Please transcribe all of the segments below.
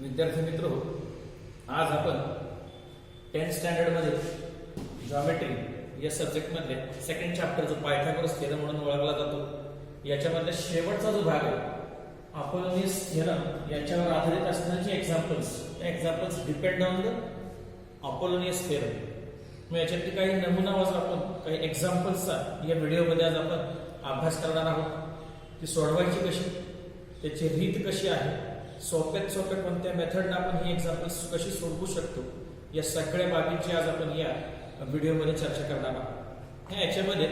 विद्यार्थी मित्र हो, आज आपण 10th स्टँडर्ड मध्ये जॉमेट्री या सब्जेक्ट मधले सेकंड चॅप्टर जो पायथागोरस थेरम म्हणून ओळखला जातो याच्यामधला शेवटचा जो भाग आहे अपोलोनियस थेरम याच्यावर आधारित असणारे examples depend on the Apollonius theorem. मग याच्यातली काही नमुना आपण काही एक्झाम्पल्सचा या व्हिडिओमध्ये आज आपण अभ्यास करणार आहोत. ती सोडवायची कशी, त्याची रीत कशी आहे, सोप्यात सोप्या कोणत्या मेथडने आपण ही एक्झाम्पल्स कशी सोडवू शकतो, या सगळ्या बाबींची आज आपण या व्हिडिओमध्ये चर्चा करणार आहोत. याच्यामध्ये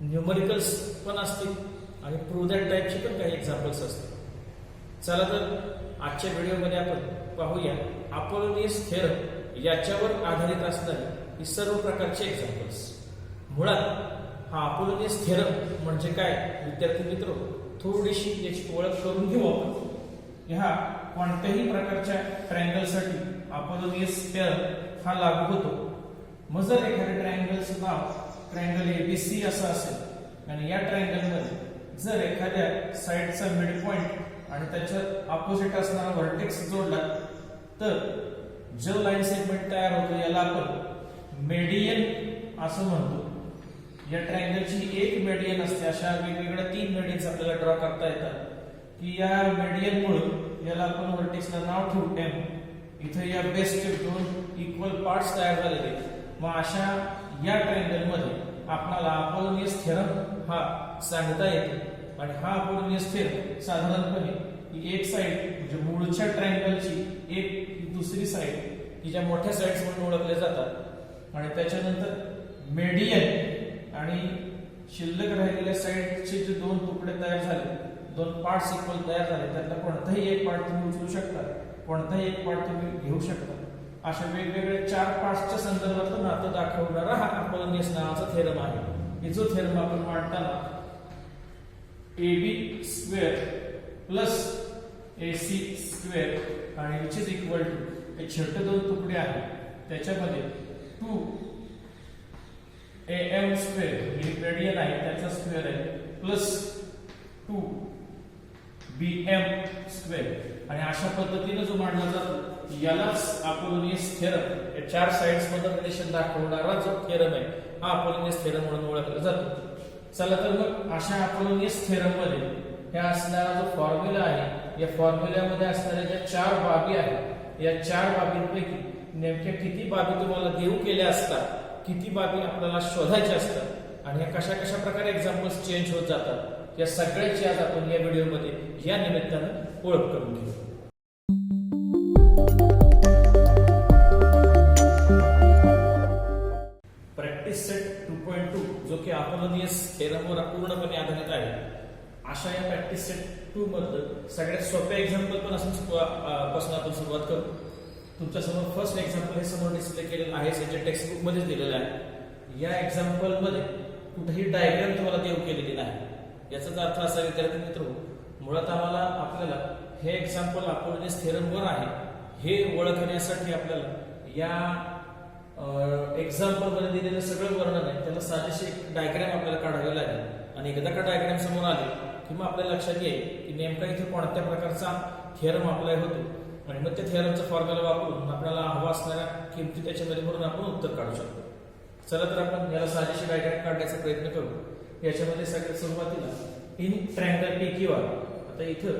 न्यूमरिकल्स पण असतील आणि प्रूव्ह दॅट टाईपचे पण काही एक्झाम्पल्स असतील. चला तर आजच्या व्हिडिओमध्ये आपण पाहूया अपोलोनियस थेरम याच्यावर आधारित असणारे ही सर्व प्रकारचे एक्झाम्पल्स. मुळात हा अपोलोनियस थेरम म्हणजे काय विद्यार्थी मित्र, थोडीशी याची ओळख करून घेऊ आपण. ह्या कोणत्याही प्रकारच्या ट्रायंगलसाठी अपोलोनियस थेरम हा लागू होतो. मग जर एखाद्या ट्रायंगलचं नाव ट्रायंगल एबीसी असं असेल आणि या ट्रायंगलमध्ये जर एखाद्या साइडचा मिड पॉइंट आणि त्याच्या अपोजिट असणारा व्हर्टेक्स जोडला तर जो लाईन सेगमेंट तयार होतो याला आपण मेडियन असं म्हणतो. या ट्रायंगलची एक मेडियन असते. अशा वेगवेगळ्या 3 मेडियन्स आपल्याला ड्रॉ करता येतात की या मेडियनमुळे याला आपण व्हर्टेक्सला नाव ठेवू एम. इथे या बेसचे 2 इक्वल पार्ट्स तयार झालेले. मग अशा या ट्रायंगलमध्ये आपल्याला अपोलोनियस थेरम हा सांगता येतो. आणि हा अपोलोनियस थेरम साधारणपणे एक साइड म्हणजे मूळच्या ट्रायंगलची एक दुसरी साइड की ज्या मोठ्या साइड्स म्हणून ओळखल्या जातात आणि त्याच्यानंतर मेडियन आणि शिल्लक राहिलेल्या साइडचे जे 2 तुकडे तयार झाले, 2 पार्ट्स इक्वल तयार झाले, त्यातला कोणताही एक पार्ट तुम्ही उचलू शकता, कोणताही एक पार्ट तुम्ही घेऊ शकता. अशा वेगवेगळ्या 4 पार्ट्सच्या संदर्भातलं नातं दाखवणारा हा अपोलोनियस नावाचा थेरम आहे. हे जो थेरम आपण मांडताना AB square plus AC square आणि विच इज इक्वल टू हे छोटे 2 तुकडे आहेत त्याच्यामध्ये 2 AM स्क्वेअर हे रेडियन आहे त्याचा स्क्वेअर आहे प्लस 2 BM स्क्वेअर आणि अशा पद्धतीने जो मांडला जातो यालाच अपोलोनियस थेरम या 4 साइड्स मध्ये रिलेशन दाखवणारा जो थेरम आहे हा अपोलोनियस थेरम म्हणून ओळखला जातो. चला तर मग अशा अपोलोनियस थेरम मध्ये ह्या असणारा जो फॉर्म्युला आहे या फॉर्म्युल्यामध्ये असणाऱ्या ज्या 4 बाबी आहेत या 4 बाबींपैकी नेमक्या किती बाबी तुम्हाला देऊ केल्या असतात, किती बाबी आपल्याला शोधायच्या असतात आणि कशा कशा प्रकारे एक्झाम्पल्स चेंज होत जातात या सगळ्याची आज आपण या व्हिडिओमध्ये या निमित्तानं ओळख करून घेऊ. प्रॅक्टिस सेट 2.2 जो की अपोलोनियस थेरमवर पूर्णपणे आधारित आहे. अशा या प्रॅक्टिस सेट 2 मध्ये सगळ्यात सोपे एक्झाम्पल पासून आपण सुरुवात करू. तुमच्या समोर फर्स्ट एक्झाम्पल हे समोर डिस्प्ले केलेलं आहे, याच्या टेक्स्ट बुक मध्ये दिलेलं आहे. या एक्झाम्पल मध्ये कुठेही डायग्राम तुम्हाला देऊ केलेली नाही. याचाच अर्थ असा विद्यार्थी मित्र, मुळात आपल्याला हे एक्झाम्पल अपोलोनियस थेरम वर आहे हे ओळखण्यासाठी आपल्याला या एक्झाम्पल मध्ये दिलेलं सगळं वर्णन आहे त्याला साजेशी एक डायग्राम आपल्याला काढावी लागेल आणि एकदा का डायग्राम समोर आले की मग आपल्या लक्षात येईल की नेमका इथे कोणत्या प्रकारचा थेरम अप्लाय होतो आणि मग त्या थेरमचा फॉर्म्युला वापरून आपल्याला हवा असणाऱ्या किमती त्याच्यामध्ये भरून आपण उत्तर काढू शकतो. चला तर आपण याला साजेशी डायग्राम काढण्याचा प्रयत्न करू. याच्यामध्ये सगळ्यात सुरुवातीला इन ट्रायंगल PQR. आता इथं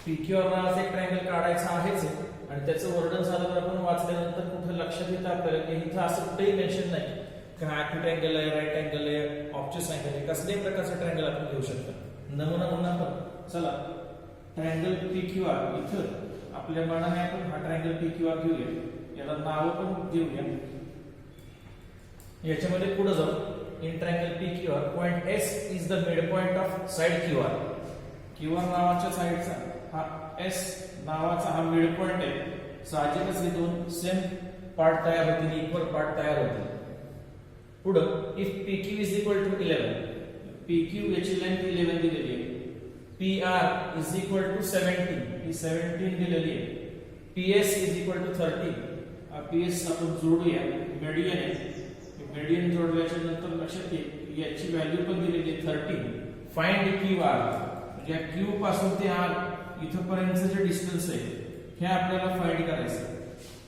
PQR नावाचा एक ट्रायंगल काढायचा आहेच आणि त्याचं वर्णन झालं आपण वाचल्यानंतर कुठे लक्षात येतं आपल्याला की इथं असं कुठेही मेन्शन नाही की हा ॲक्यूट अँगल आहे, राईट अँगल आहे, ऑब्च्युअस अँगल आहे, कसल्याही प्रकारचा ट्रायंगल आपण घेऊ शकतो. नमुना म्हणून आपण चला ट्रायंगल PQR इथं आपल्या मनाने आपण हा ट्रायंगल PQR घेऊया, याला नाव पण देऊया. याच्यामध्ये पुढे जाऊ. In triangle PQR point S is the mid point of side QR. QR नावाच्या साइडचा हा S नावाचा हा मिड पॉइंट आहे. साहजिकच हे 2 सेम पार्ट तयार होतील, इक्वल पार्ट तयार होतील. पुढे if PQ is equal to 11, PQ याची लेंथ 11 दिलेली आहे, PR इज इक्वल टू 17 ही 17 दिलेली आहे, PS is equal to 30 PS आपण जोडूया, मेडियन आहे, मेडियन जोडल्याच्या नंतर लक्षात येईल याची व्हॅल्यू पण दिलेली आहे 30. फाइंड QR म्हणजे Q पासून ते R इथपर्यंतचं जे डिस्टन्स आहे हे आपल्याला फाइंड करायचं.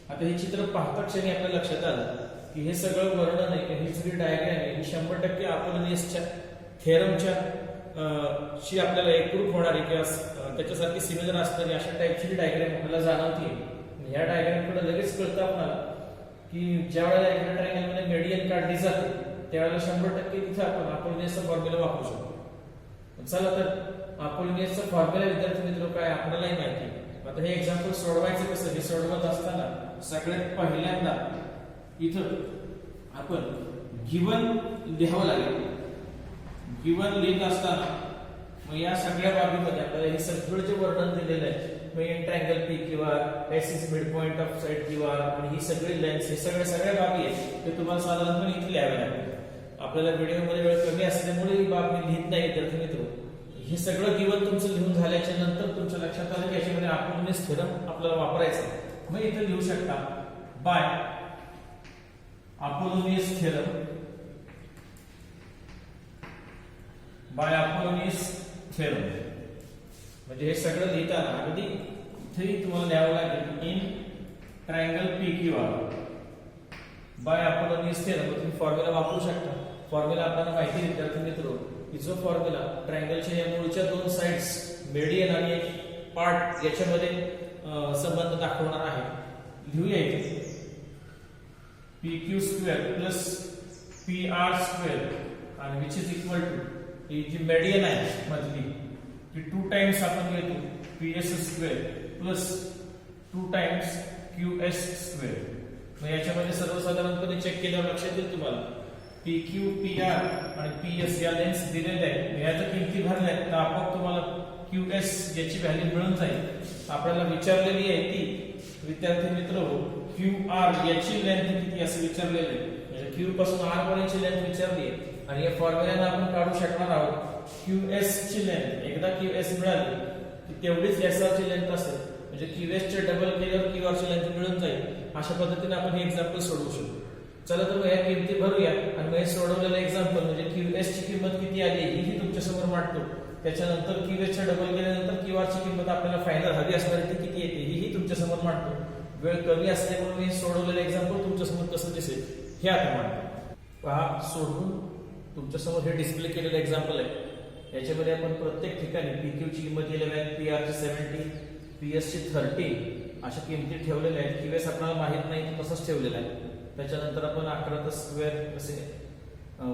आता हे चित्र पाहता क्षणी आपल्या लक्षात आलं की हे सगळं वर्णन आहे की ही सगळी डायग्राम आहे ही 100% अपोलोनियसच्या थेरमच्या शी आपल्याला एकरूप होणारी किंवा त्याच्यासारखी सिमिलर असणारी अशा टाईपची डायग्राम आपल्याला जाणवते. ह्या डायग्रामकडे लगेच कळतं आपल्याला की ज्या वेळेला एका ट्रायंगलमध्ये मेडियन काढली जाते त्यावेळेला 100% तिथे आपण अपोलोनियसचा फॉर्म्युला वापरू शकतो. चला तर अपोलोनियसचा फॉर्म्युला विद्यार्थी मित्र काय आपल्यालाही माहिती आहे. आता हे एक्झाम्पल सोडवायचं कसं हे सोडवत असताना सगळ्यात पहिल्यांदा इथं आपण गिवन लिहावं लागेल. गिवन लिहित असताना मग या सगळ्या बाबीमध्ये आपल्याला हे सगळं जे वर्णन दिलेलं आहे मग ट्रायंगल पी किंवा S is mid point of side किंवा आणि ही सगळी लेन्स हे सगळ्या बाबी आहेत ते तुम्हाला साधारणपणे इथे लिहावे लागेल. आपल्याला व्हिडिओमध्ये वेळ कमी असल्यामुळे ही बाब मी लिहित नाही विद्यार्थी मित्र. हे सगळं गिवन तुमचं लिहून झाल्याच्या नंतर तुमच्या लक्षात आलं की याच्यामध्ये अपोलोनियस थेरम आपल्याला वापरायचा. मग इथे लिहू शकता by Apollonius theorem by Apollonius theorem. म्हणजे हे सगळं लिहिताना अगदी इथेही तुम्हाला लिहावं लागेल इन ट्रायंगल पी किंवा बाय अपोलोनियस थेरम. तुम्ही फॉर्म्युला वापरू शकता. फॉर्म्युला आपल्याला माहिती आहे विद्यार्थी मित्र की जो फॉर्म्युला ट्रायंगलच्या या मूळच्या दोन साइड्स मेडियन आणि पार्ट याच्यामध्ये संबंध दाखवणार आहे. लिहूया इथे pq² प्लस pr² आणि विच इज इक्वल टू ही जी मेडियन आहे मधली ती 2 टाइम्स आपण घेतो ps² प्लस 2 टाइम्स qs². मग याच्यामध्ये सर्वसाधारणपणे चेक केल्यावर लक्षात येईल तुम्हाला PQ, PR आणि PS या लेन्स दिलेल्या आहेत. याच्या किमती भरल्या तर आपोआप तुम्हाला QS याची व्हॅल्यू मिळून जाईल. आपल्याला विचारलेली आहे ती विद्यार्थी मित्र QR याची लेंथ किती असं विचारलेलं आहे. म्हणजे Q पासून R पर्यंतची लेंथ विचारली आहे आणि या फॉर्म्युल्याने आपण काढू शकणार आहोत QS ची लेंथ. एकदा QS मिळाली की तेवढीच SR ची लेंथ असेल. म्हणजे QS चे डबल केल्यावर QR ची लेंथ मिळून जाईल. अशा पद्धतीने आपण हे एक्झाम्पल सोडवू शकतो. चला तर मग या किमती भरूया आणि मग हे सोडवलेलं एक्झाम्पल म्हणजे QS ची किंमत किती आली ही तुमच्या समोर मांडतो. त्याच्यानंतर QS च्या डबल केल्यानंतर QR ची किंमत आपल्याला फायनल हवी असणारी ती किती येते ही तुमच्या समोर मांडतो. वेळ कमी असल्यामुळे मी सोडवलेलं एक्झाम्पल तुमच्या समोर कसं दिसेल हे आता मांडतो. पहा सोडवून तुमच्या समोर हे डिस्प्ले केलेलं एक्झाम्पल आहे. याच्यामध्ये आपण प्रत्येक ठिकाणी PQ ची किंमत 11, PR ची 70, PS ची 30 अशा किमती ठेवलेल्या आहेत. QS आपल्याला माहित नाही तसंच ठेवलेला आहे. त्याच्यानंतर आपण 11 स्क्वेअर असे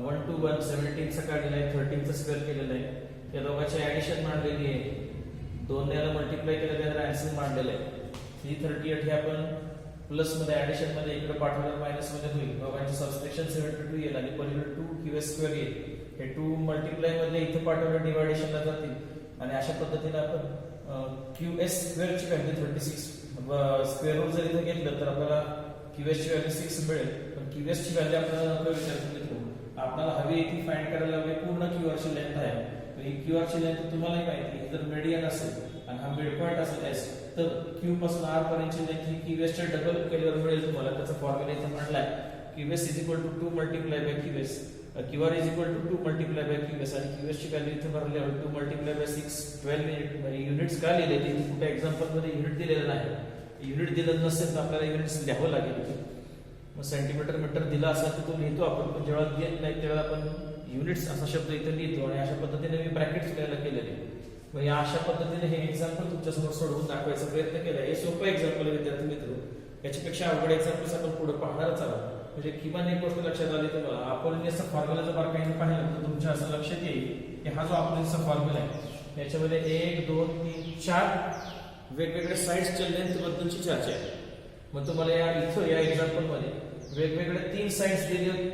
1 to 1 17 चा काढलेला आहे 13 चा स्क्वेअर केलेला आहे. या दोघांची ऍडिशन मांडलेली आहे. 2 ने याला मल्टिप्लाय केल्यानंतर आन्सर मांडलेला आहे. 338 हे आपण प्लस मध्ये ऍडिशन मध्ये इकडे पाठवल्यावर मायनस मध्ये होईल. दोघांचे सबट्रॅक्शन 72 येईल आणि पलीकडे 2 QS² येईल. हे 2 मल्टिप्लाय मध्ये इथे पाठवलं डिवायडेशनला जातील आणि अशा पद्धतीने आपण QS² ची व्हॅल्यू 36 स्क्वेअर रूट जर इथे घेतलं तर आपल्याला QS ची व्हॅल्यू 6 मिळेल. पण QS ची व्हॅल्यू आपल्याला नको विचारतो मित्र. आपल्याला हवी ती फाइंड करायला हवी पूर्ण QR ची लेंथ आहे. तर ही QR ची लेंथ तुम्हालाही माहिती आहे. जर मेडियन असेल आणि हा मिड पॉइंट असेल S तर Q पासून R पर्यंतची लेंथ ही QS च्या डबल केल्यावर मिळेल तुम्हाला. त्याचा फॉर्म्युला इथे मांडलाय QS = 2 multiply by QS. QR = 2 multiply by QS आणि QS ची व्हॅल्यू इथे भरल्यावर 2 मल्टिप्लाय बाय 6 12 युनिट. म्हणजे युनिट्स का लिहिले ते कुठे एक्झाम्पल मध्ये युनिट दिलेलं नाही. युनिट दिलं नसेल तर आपल्याला युनिट्स लिहावं लागेल. मग सेंटीमीटर मीटर दिला असेल तर तो लिहितो आपण. पण जेव्हा देत नाही तेव्हा आपण युनिट्स असा शब्द इथे लिहितो आणि अशा पद्धतीने मी ब्रॅकेट्स लिहायला केलेले. मग या अशा पद्धतीने हे एक्झाम्पल तुमच्या समोर सोडवून दाखवायचा प्रयत्न केला. हे सोपं एक्झाम्पल आहे विद्यार्थी मित्र. याच्यापेक्षा अवघड एक्झाम्पल्स आपण पुढे पाहणारच आहोत. म्हणजे किमान एक गोष्ट लक्षात आली तुम्हाला अपोलोनियसचा फॉर्म्युला जर बारकाईने पाहिलं तर तुमच्या असं लक्षात येईल की हा जो अपोलोनियसचा फॉर्म्युला आहे याच्यामध्ये 1 2 3 4 वेगवेगळ्या साइड्सच्या लेंथ बद्दलची चर्चा आहे. मग तुम्हाला या इथं या एक्झाम्पल मध्ये वेगवेगळे 3 साइड्स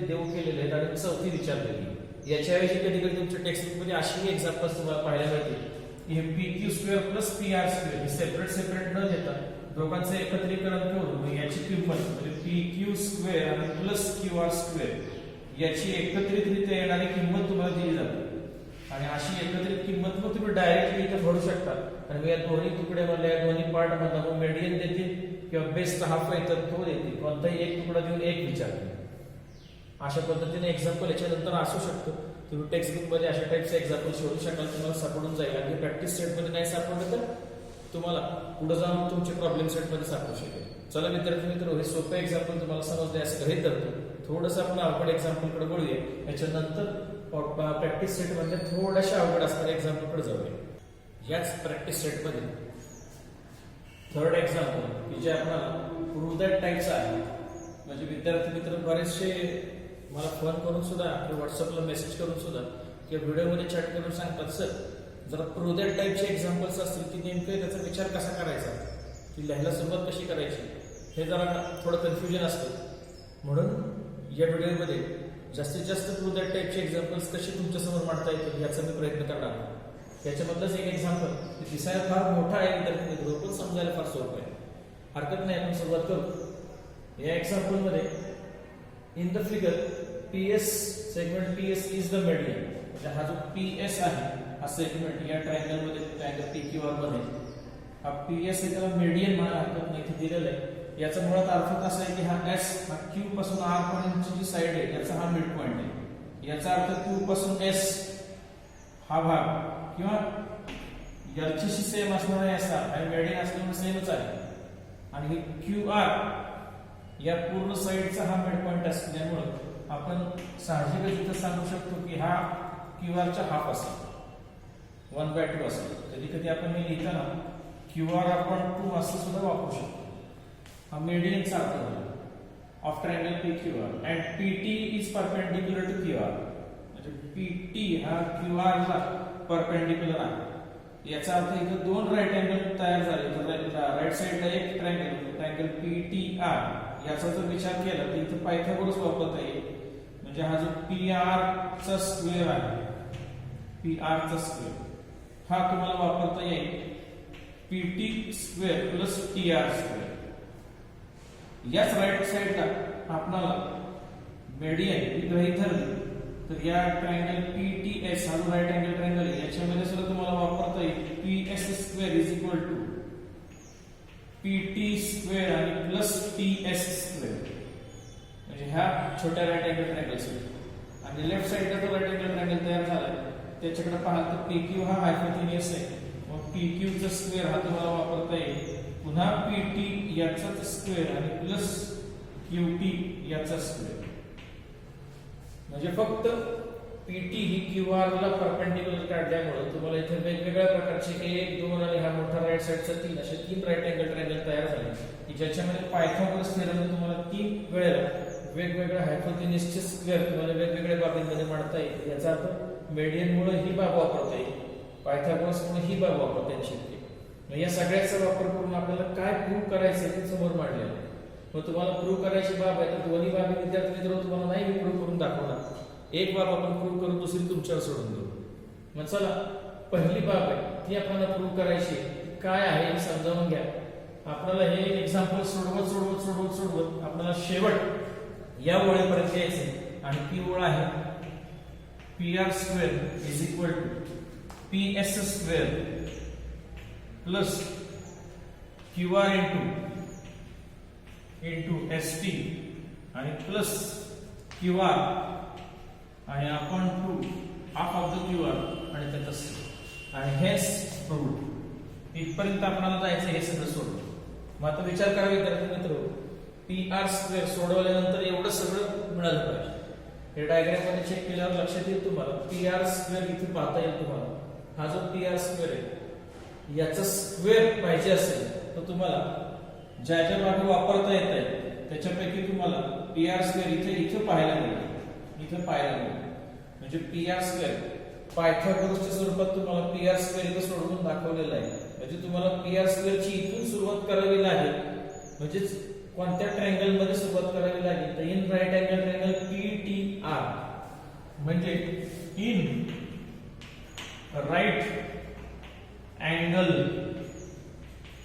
देऊ केलेले आहेत आणि चौथी विचारलेली. याच्याऐवजी कधी कधी तुमच्या टेक्स्टबुक मध्ये अशी एक्झाम्पल्स तुम्हाला पाहायला मिळतील की हे PQ² प्लस PR² हे सेपरेट न देता दोघांचं एकत्रीकरण करून याची किंमत म्हणजे PQ² आणि प्लस QR² याची एकत्रितरित्या येणारी किंमत तुम्हाला दिली जाते. आणि अशी एकत्रित किंमत मग तुम्ही डायरेक्टली इथे भरू शकता. आणि या दोन्ही तुकड्यामधल्या या दोन्ही पार्ट मधला मेडियन देतील किंवा बेसचा हाफ आहे तर तो देतील. कोणताही एक तुकडा देऊन एक विचारतील. अशा पद्धतीने एक्झाम्पल याच्यानंतर असू शकतो. तुम्ही टेक्स्टबुक मध्ये अशा टाइपचे एक्झाम्पल शोधू शकाल. तुम्हाला सापडून जाईल. आणि प्रॅक्टिस सेट मध्ये नाही सापडलं तर तुम्हाला पुढे जाऊन तुमचे प्रॉब्लेम सेटमध्ये सापडू शकेल. चला विद्यार्थी मित्र, हे सोपं एक्झाम्पल तुम्हाला समजले असं गृहीत धरतो. थोडंसं आपण अवघड एक्झाम्पलकडे बोलूया. याच्यानंतर प्रॅक्टिस सेटमध्ये थोड्याशा अवघड असणाऱ्या एक्झाम्पलकडे जाऊया. याच प्रॅक्टिस सेटमध्ये थर्ड एक्झाम्पल की जे आपल्याला प्रूव्ह दॅट टाईपचं आहे. म्हणजे विद्यार्थी मित्र बरेचसे मला फोन करून सुद्धा किंवा व्हॉट्सअपला मेसेज करून सुद्धा किंवा व्हिडिओमध्ये चॅट करून सांगतात, सर जरा प्रूव्ह दॅट टाईपचे एक्झाम्पल्स असतील की नेमकं त्याचा विचार कसा करायचा, की लिहायला सुरुवात कशी करायची, हे जरा थोडं कन्फ्युजन असतं. म्हणून या व्हिडिओमध्ये जास्तीत जास्त प्रूव्ह दॅट टाईपचे एक्झाम्पल्स कसे तुमच्यासमोर मांडता येतील याचा मी प्रयत्न करणार आहे. त्याच्यामधलंच एक एक्झाम्पल दिसायला फार मोठा आहे विद्यार्थी मित्र, पण समजायला फार सोपं आहे. हरकत नाही, आपण सुरुवात करू. या एक्झाम्पलमध्ये in the figure PS segment PS is the median. म्हणजे हा जो PS आहे हा सेगमेंट या ट्रायंगल मध्ये ट्रायंगल PQR मध्ये हा PS आहे, त्याला मीडियन म्हणायला हरकत नाही, इथे दिलेलं आहे. याचा मुळात अर्थ असा आहे की हा S हा Q पासून R पर्यंतची जी साइड आहे याचा हा मिड पॉइंट आहे. याचा अर्थ Q पासून S हा भाग किंवा याच्याशी सेम असणारा असा आणि मीडियन असल्यामुळे सेमच आहे. आणि QR या पूर्ण साइडचा हा मिड पॉइंट असल्यामुळे आपण साहजिकच इथं सांगू शकतो की हा QR चा हाफ असेल, 1/2 असेल. कधी कधी आपण हे लिहिताना QR आपण 2 असं सुद्धा वापरू शकतो. हा मीडियनचा अर्थ झाला of triangle PQR and PT is perpendicular to QR. म्हणजे PT हा QR ला परपेंडिक्युलर आहे. याचा अर्थ इथे दोन राईट अँगल तयार झाले, तर राईट साइडला एक ट्रायंगल PTR याचा जर विचार केला तर इथे पायथागोरस वापरता येईल. म्हणजे हा जो PR चा स्क्वेअर आहे, PR चा स्क्वेअर हा तुम्हाला वापरता येईल PT square plus TR square. याच राईट साइडला आपल्याला मीडियन गृहीत धरली तर या ट्रायंगल PTS हा जो राईट अँगल ट्रायंगल आहे याच्यामध्ये सुद्धा तुम्हाला वापरता येईल PS square is equal to PT square आणि प्लस TS स्क्वेअर. म्हणजे ह्या छोट्या राईट अँगल ट्रायंगल्स आणि लेफ्ट साइडला जो राईट अँगल ट्रायंगल तयार झालाय त्याच्याकडे पाहा तर PQ हा हायपोटेन्युअस आहे. मग PQ चा स्क्वेअर हा तुम्हाला वापरता येईल पुन्हा PT याचा स्क्वेअर आणि प्लस QT याचा स्क्वेअर. म्हणजे फक्त PT ही QR ला परपेंडिक्युलर काढल्यामुळे तुम्हाला इथे वेगवेगळ्या प्रकारचे 1, 2 आणि हा मोठा राईट साइडचा 3 असे 3 राईट अँगल ट्रायंगल तयार झाले की ज्याच्यामध्ये पायथागोरस थेरमने तुम्हाला 3 वेळेला वेगवेगळ्या हायपोटेन्युसचे स्क्वेअर तुम्हाला वेगवेगळ्या बाबींमध्ये मांडता येईल. याचा अर्थ मीडियनमुळे ही बाब वापरता येईल, पायथागोरसमुळे ही बाब वापरता येईल शक्य. मग या सगळ्याचा वापर करून आपल्याला काय प्रूव्ह करायचं ते समोर मांडलेलं आहे. मग तुम्हाला प्रूव्ह करायची बाब आहे तर दोन्ही बाबी विद्यार्थी मित्र तुम्हाला नाही मी प्रूव्ह करून दाखवणार. एक बाब आपण प्रूव्ह करू, दुसरी तुमच्यावर सोडून देऊ. मग चला पहिली बाब आहे ती आपल्याला प्रूव्ह करायची काय आहे हे समजावून घ्या. आपल्याला हे एक्झाम्पल सोडवत सोडवत सोडवत सोडवत आपल्याला शेवट या ओळीपर्यंत यायचे आणि ती ओळ आहे PR square is equal to PS square plus QR into ST आणि प्लस QR आणि upon 2 half of the QR आणि त्याचा आणि हेच प्रूव्ड. इथपर्यंत आपल्याला जायचं हे सगळं सोडलं. मग आता विचार करा विद्यार्थी मित्र, PR स्क्वेअर सोडवल्यानंतर एवढं सगळं मिळालं पाहिजे. हे डायग्राम मध्ये चेक केल्यावर लक्षात येईल तुम्हाला PR स्क्वेअर इथे पाहता येईल तुम्हाला. हा जो PR स्क्वेअर आहे याचा स्क्वेअर पाहिजे असेल तर तुम्हाला ज्या ज्या बाबी वापरता येत आहे त्याच्यापैकी तुम्हाला PR स्क्वेअर इथे पाहायला मिळेल, इथे पाहायला मिळेल. म्हणजे PR स्क्वेअर पायथागोरसच्या स्वरूपात तुम्हाला PR स्क्वेअर इथे सोडवून दाखवलेला आहे. म्हणजे तुम्हाला PR स्क्वेअरची इथून सुरुवात करावी लागेल. म्हणजे कोणत्या ट्रायंगल मध्ये सुरुवात करावी लागेल तर in right angle triangle PTR. म्हणजे in right angle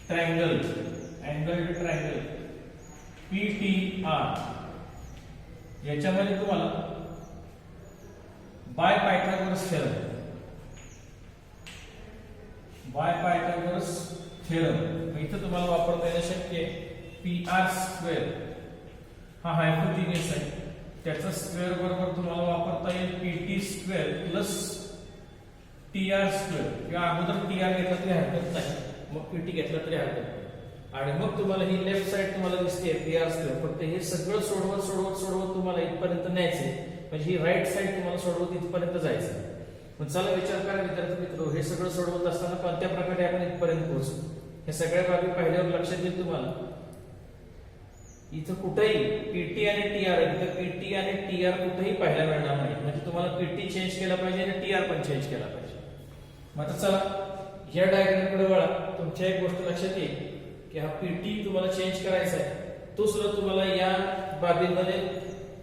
triangle PTR याच्यामध्ये तुम्हाला बाय पायथागोरस थेरम इथं तुम्हाला वापरता येणं शक्य आहे. PR स्क्वेअर हा हायपोटेन्युअस आहे, त्याचा स्क्वेअर बरोबर तुम्हाला वापरता येईल PT square plus TR square किंवा अगोदर TR घेतला तरी हरकत नाही. मग पीटी घेतला तरी हरकत नाही. आणि मग तुम्हाला ही लेफ्ट साइड तुम्हाला दिसते PR स्क्वेअर, फक्त हे सगळं सोडवत सोडवत सोडवत तुम्हाला इथपर्यंत न्यायचंय, म्हणजे ही राईट साइड तुम्हाला सोडवत इथपर्यंत जायचं. मग चला विचार करा विद्यार्थी मित्र, हे सगळं सोडवत असताना कोणत्या प्रकारे आपण इथपर्यंत पोहोचू. हे सगळ्या बाबी पाहिल्यावर लक्षात येईल तुम्हाला इथं कुठेही पीटी आणि TR इथं पीटी आणि TR कुठेही पाहायला मिळणार नाही. म्हणजे तुम्हाला पीटी चेंज केला पाहिजे आणि TR पण चेंज केला पाहिजे. मग आता चला या डायग्राम कडे वळा. तुमच्या एक गोष्ट लक्षात येईल की हा पीटी तुम्हाला चेंज करायचा आहे, तो सुद्धा तुम्हाला या बाबींमध्ये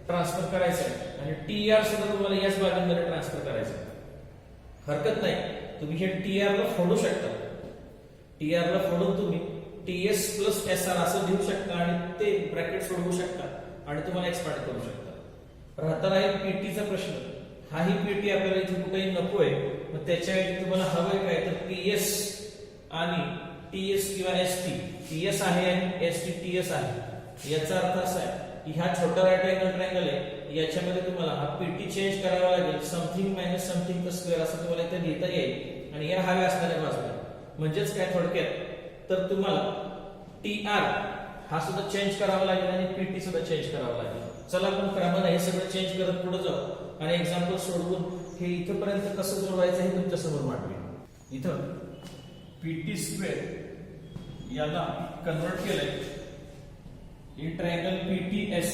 ट्रान्सफर करायचा आहे आणि TR सुद्धा तुम्हाला याच बाबींमध्ये ट्रान्सफर करायचा आहे. हरकत नाही, तुम्ही हे TR ला फोडू शकता. TR ला फोडून तुम्ही TS प्लस SR असं देऊ शकता आणि ते ब्रॅकेट सोडवू शकता आणि तुम्हाला एक्सपांड करू शकता. राहता राहील पीटीचा प्रश्न. हाही पीटी आपल्याला इथे कुठेही नकोय, मग त्याच्याऐवजी तुम्हाला हवंय काय तर PS आणि TS किंवा ST. TS आहे आणि ST TS आहे. याचा अर्थ असा आहे की हा छोटा राईट अँगल ट्रायंगल आहे, याच्यामध्ये तुम्हाला हा पीटी चेंज करावा लागेल, something minus something the square असं तुम्हाला इथे लिहिता येईल आणि या हव्या असणाऱ्या बाजूला. म्हणजेच काय थोडक्यात तर तुम्हाला TR हा सुद्धा चेंज करावा लागेल आणि पीटी सुद्धा चेंज करावा लागेल. चला आपण क्रमाने हे सगळं चेंज करत पुढे जाऊ आणि एक्झाम्पल सोडवून हे इथपर्यंत कसं जोडवायचं हे तुमच्या समोर मांडूया. इथं पीटी स्क्वेअर याला कन्वर्ट केलंय in triangle PTS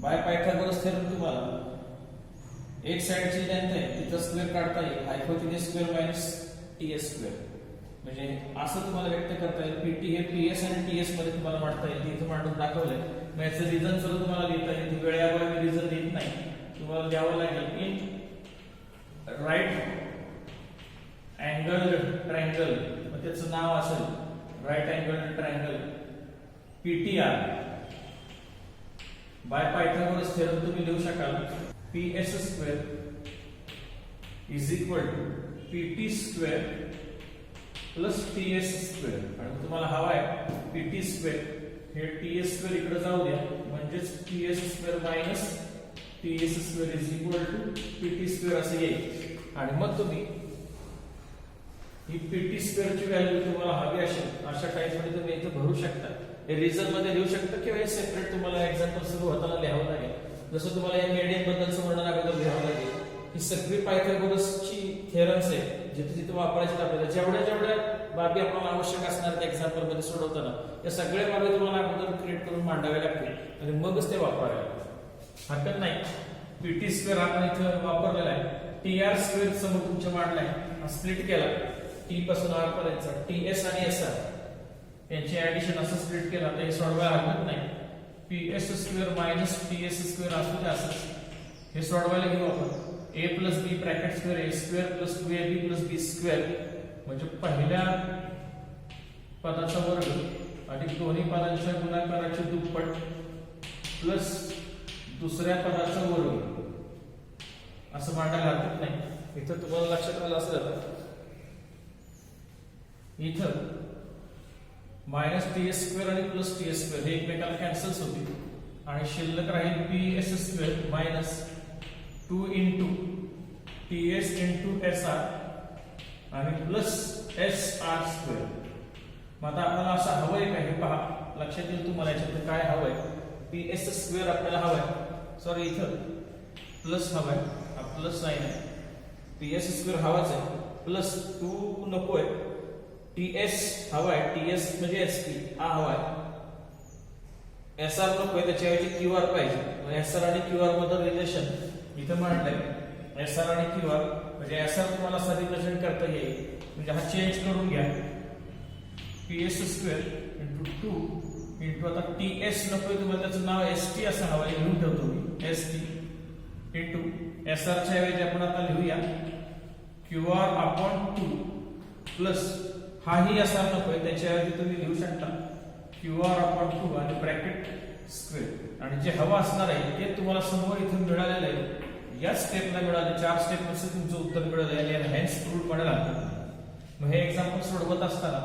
bye Pythagoras theorem. तुम्हाला एक साइडची लेंथ आहे तिथं स्क्वेअर काढता येईल, हायपोटेन्यूज स्क्वेअर मायनस TS स्क्वेअर. म्हणजे असं तुम्हाला व्यक्त करता येईल. पीटी हे PS आणि TS मध्ये तुम्हाला मांडता येईल. इथं मांडून दाखवलंय. मग याचं रिझन सुद्धा तुम्हाला लिहिता येईल. वेळेअभावी रिझन लिहित नाही, तुम्हाला द्यावं लागेल इन राईट अँगल ट्रायंगल. मग त्याचं नाव असेल right angle triangle PTR by Pythagoras theorem. तुम्ही लिहू शकाल PS square is equal to PT square plus TS square. आणि तुम्हाला हवा आहे PT स्क्वेअर, हे TS स्क्वेअर इकडे जाऊ द्या, म्हणजेच PS square minus TS square is equal to PT square असं येईल. आणि मग तुम्ही ही PT स्क्वेअर ची व्हॅल्यू तुम्हाला हवी असेल अशा टाइप मध्ये तुम्ही इथे भरू शकता. हे रिझन मध्ये लिहू शकता किंवा हे सेपरेट तुम्हाला एक्झाम्पल सुरू होताना लिहावं लागेल. जसं तुम्हाला या मीडियन बद्दलचं वर्णन अगोदर लिहावं लागेल. ही सगळी पायथागोरसची थेरम्स आहे जिथे जिथे वापरायचे आपल्याला जेवढ्या जेवढ्या बाबी आपल्याला आवश्यक असणार त्या एक्झाम्पल मध्ये सोडवताना या सगळ्या बाबी तुम्हाला अगोदर क्रिएट करून मांडाव्या लागतील आणि मगच ते वापरावे लागतील. हरकत नाही. PT स्क्वेअर आपण इथे वापरलेला आहे. TR स्क्वेअर समोर तुमच्या मांडलाय, हा स्प्लिट केला T पासून R पर्यंतचा. TS आणि SR यांचे ऍडिशन असं स्प्लिट केलं तर हे सोडवायला हरकत नाही. PS square minus TS square असू द्या असंच हे सोडवायला घेऊ आपण. A plus B bracket square A square plus 2AB plus B square म्हणजे पहिल्या पदाचा वर्ग आणि दोन्ही पदांच्या गुणाकाराचे दुप्पट प्लस दुसऱ्या पदाचा वर्ग असं मांडायला हरकत नाही. इथं तुम्हाला लक्षात आलं असेल इथं मायनस TS स्क्वेअर आणि प्लस TS स्क्वेअर हे एकमेकाला कॅन्सल्स होतील आणि शिल्लक राहील PS square minus 2 into TS into SR आणि प्लस SR स्क्वेअर. मग आता आपल्याला असं हवंय का हे पहा, लक्षात येईल तुम्हाला याच्यात काय हवंय. PS स्क्वेअर आपल्याला हवाय, सॉरी इथं प्लस हवाय, हा प्लस साइन आहे. PS स्क्वेअर हवाच आहे, प्लस 2 नकोय. TS हवाय, TS म्हणजे SP हा हवाय. SR नकोय, त्याच्याऐवजी QR पाहिजे. SR आणि QR मधलं रिलेशन इथं मांडलंय. SR आणि QR म्हणजे SR तुम्हाला असं रिप्रेझेंट करता येईल, म्हणजे हा चेंज करून घ्या. PS स्क्वेअर इंटू 2 इंटू आता TS नकोय तुम्हाला, त्याचं नाव ST असं हवंय, लिहून ठेवतो मी ST इंटू SR च्या ऐवजी आपण आता लिहूया QR अपॉन 2 प्लस हाही SR नकोय, त्याच्याऐवजी तुम्ही लिहू शकता QR अपॉन 2 आणि ब्रॅकेट स्क्वेअर. आणि जे हवा असणार आहे ते तुम्हाला समोर इथून मिळालेलं आहे. या स्टेपला मिळाले, 4 स्टेप मध्ये तुमचं उत्तर मिळालं आणि हॅन्स प्रूव्ह म्हणाला. मग हे एक्झाम्पल सोडवत असताना